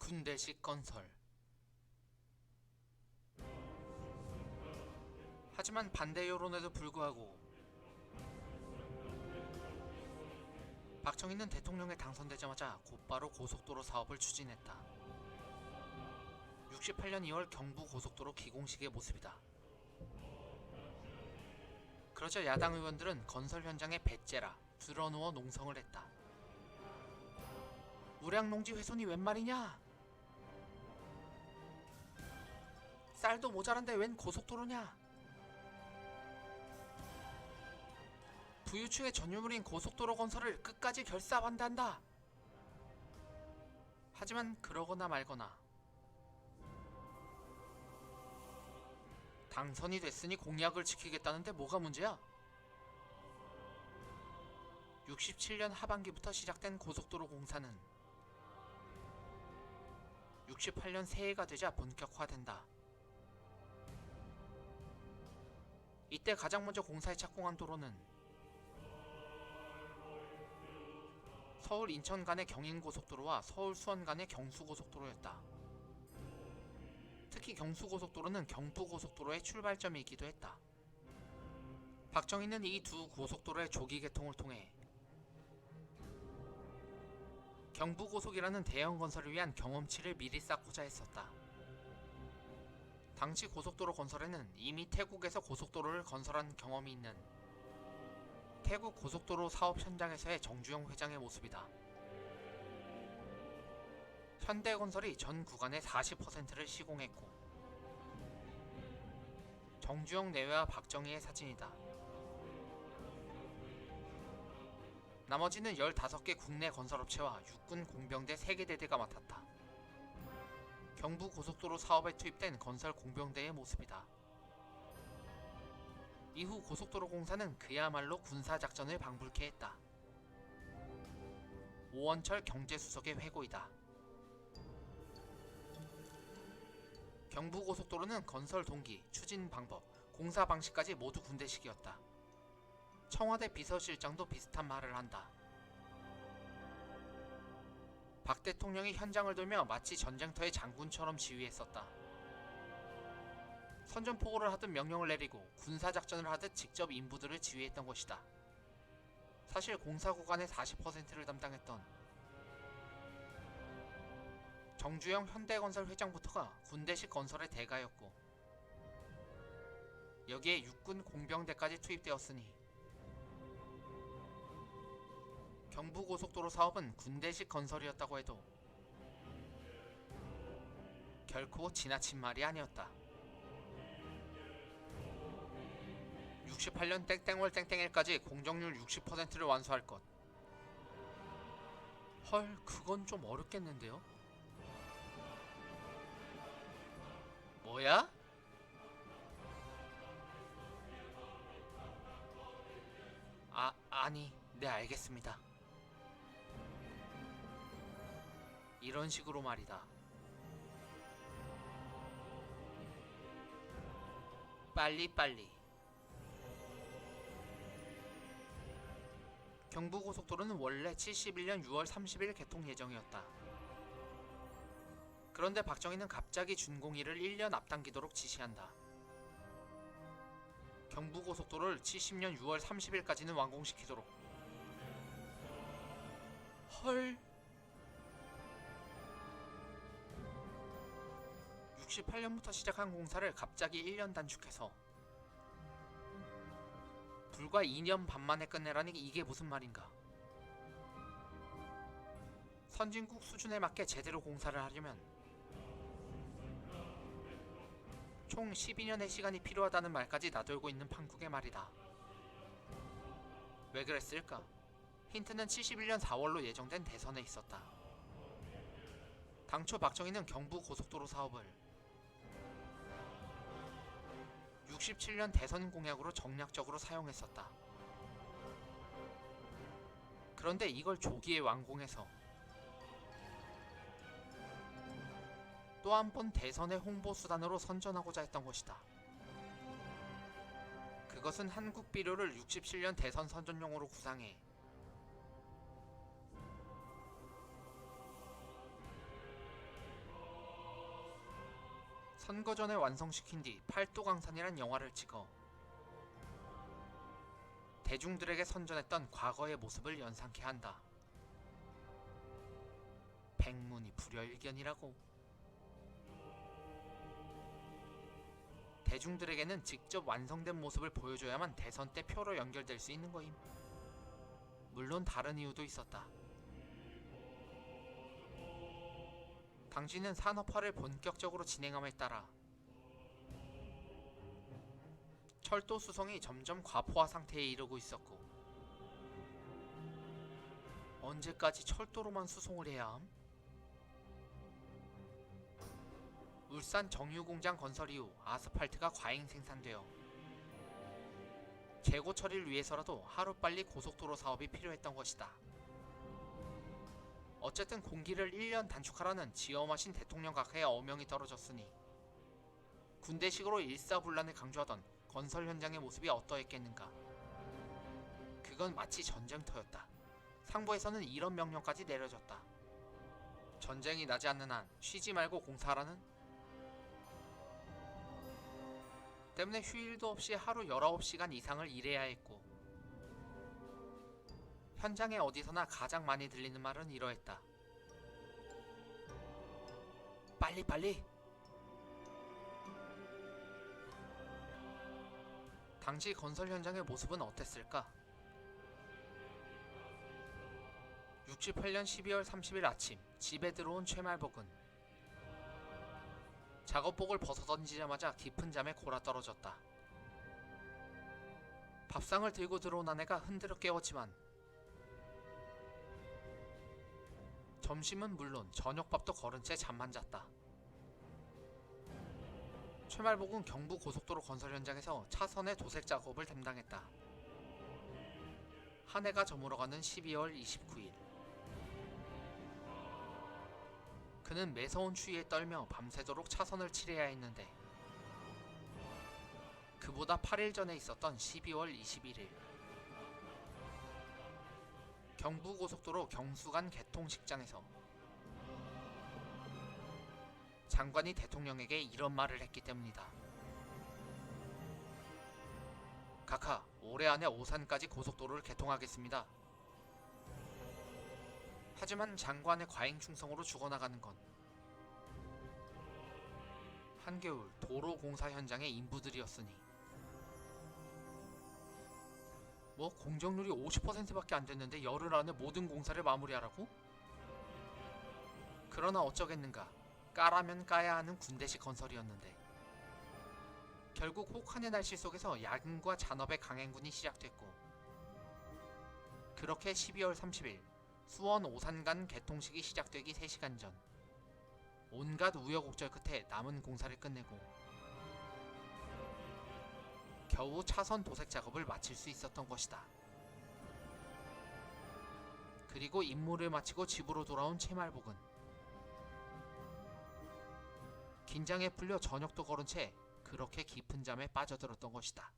군대식 건설. 하지만 반대 여론에도 불구하고 박정희는 대통령에 당선되자마자 곧바로 고속도로 사업을 추진했다. 68년 2월 경부고속도로 기공식의 모습이다. 그러자 야당 의원들은 건설 현장에 배째라 드러누워 농성을 했다. 우량농지 훼손이 웬 말이냐? 쌀도 모자란데 웬 고속도로냐? 부유층의 전유물인 고속도로 건설을 끝까지 결사반대한다. 하지만 그러거나 말거나 당선이 됐으니 공약을 지키겠다는데 뭐가 문제야? 67년 하반기부터 시작된 고속도로 공사는 68년 새해가 되자 본격화된다. 이때 가장 먼저 공사에 착공한 도로는 서울 인천 간의 경인고속도로와 서울 수원 간의 경수고속도로였다. 특히 경수고속도로는 경부고속도로의 출발점이기도 했다. 박정희는 이 두 고속도로의 조기 개통을 통해 경부고속이라는 대형 건설을 위한 경험치를 미리 쌓고자 했었다. 당시 고속도로 건설에는 이미 태국에서 고속도로를 건설한 경험이 있는 태국 고속도로 사업 현장에서의 정주영 회장의 모습이다. 현대건설이 전 구간의 40%를 시공했고 정주영 내외와 박정희의 사진이다. 나머지는 15개 국내 건설업체와 육군 공병대 3개 대대가 맡았다. 경부고속도로 사업에 투입된 건설 공병대의 모습이다. 이후 고속도로 공사는 그야말로 군사작전을 방불케 했다. 오원철 경제수석의 회고이다. 경부고속도로는 건설 동기, 추진 방법, 공사 방식까지 모두 군대식이었다. 청와대 비서실장도 비슷한 말을 한다. 박 대통령이 현장을 돌며 마치 전쟁터의 장군처럼 지휘했었다. 선전포고를 하듯 명령을 내리고 군사작전을 하듯 직접 인부들을 지휘했던 것이다. 사실 공사 구간의 40%를 담당했던 정주영 현대건설 회장부터가 군대식 건설의 대가였고 여기에 육군 공병대까지 투입되었으니 경부고속도로 사업은 군대식 건설이었다고 해도 결코 지나친 말이 아니었다. 68년 땡땡월 땡땡일까지 공정률 60%를 완수할 것. 헐, 그건 좀 어렵겠는데요? 뭐야? 아니, 네, 알겠습니다. 이런 식으로 말이다. 빨리빨리. 경부고속도로는 원래 71년 6월 30일 개통 예정이었다. 그런데 박정희는 갑자기 준공일을 1년 앞당기도록 지시한다. 경부고속도로를 70년 6월 30일까지는 완공시키도록. 헐. 68년부터 시작한 공사를 갑자기 1년 단축해서 불과 2년 반 만에 끝내라니 이게 무슨 말인가. 선진국 수준에 맞게 제대로 공사를 하려면 총 12년의 시간이 필요하다는 말까지 나돌고 있는 판국의 말이다. 왜 그랬을까? 힌트는 71년 4월로 예정된 대선에 있었다. 당초 박정희는 경부고속도로 사업을 67년 대선 공약으로 정략적으로 사용했었다. 그런데 이걸 조기에 완공해서 또 한 번 대선의 홍보수단으로 선전하고자 했던 것이다. 그것은 한국 비료를 67년 대선 선전용으로 구상해 선거 전에 완성시킨 뒤 팔도강산이란 영화를 찍어 대중들에게 선전했던 과거의 모습을 연상케 한다. 백문이 불여일견이라고. 대중들에게는 직접 완성된 모습을 보여줘야만 대선 때 표로 연결될 수 있는 거임. 물론 다른 이유도 있었다. 당시는 산업화를 본격적으로 진행함에 따라 철도 수송이 점점 과포화 상태에 이르고 있었고, 언제까지 철도로만 수송을 해야 함? 울산 정유공장 건설 이후 아스팔트가 과잉 생산되어 재고 처리를 위해서라도 하루빨리 고속도로 사업이 필요했던 것이다. 어쨌든 공기를 1년 단축하라는 지엄하신 대통령 각하의 어명이 떨어졌으니 군대식으로 일사불란을 강조하던 건설 현장의 모습이 어떠했겠는가. 그건 마치 전쟁터였다. 상부에서는 이런 명령까지 내려졌다. 전쟁이 나지 않는 한 쉬지 말고 공사하라는? 때문에 휴일도 없이 하루 19시간 이상을 일해야 했고, 현장에 어디서나 가장 많이 들리는 말은 이러했다. 빨리 빨리! 당시 건설 현장의 모습은 어땠을까? 68년 12월 30일 아침, 집에 들어온 최말복은 작업복을 벗어던지자마자 깊은 잠에 골아떨어졌다. 밥상을 들고 들어온 아내가 흔들어 깨웠지만 점심은 물론 저녁밥도 거른 채 잠만 잤다. 최말복은 경부 고속도로 건설 현장에서 차선의 도색 작업을 담당했다. 한 해가 저물어가는 12월 29일. 그는 매서운 추위에 떨며 밤새도록 차선을 칠해야 했는데, 그보다 8일 전에 있었던 12월 21일. 경부고속도로 경수간 개통식장에서 장관이 대통령에게 이런 말을 했기 때문이다. 각하, 올해 안에 오산까지 고속도로를 개통하겠습니다. 하지만 장관의 과잉 충성으로 죽어나가는 건 한겨울 도로 공사 현장의 인부들이었으니, 뭐 공정률이 50%밖에 안 됐는데 열흘 안에 모든 공사를 마무리하라고? 그러나 어쩌겠는가, 까라면 까야 하는 군대식 건설이었는데, 결국 혹한의 날씨 속에서 야근과 잔업의 강행군이 시작됐고, 그렇게 12월 30일 수원 오산간 개통식이 시작되기 3시간 전, 온갖 우여곡절 끝에 남은 공사를 끝내고 겨우 차선 도색 작업을 마칠 수 있었던 것이다. 그리고 임무를 마치고 집으로 돌아온 최말복은 긴장에 풀려 저녁도 거른 채 그렇게 깊은 잠에 빠져들었던 것이다.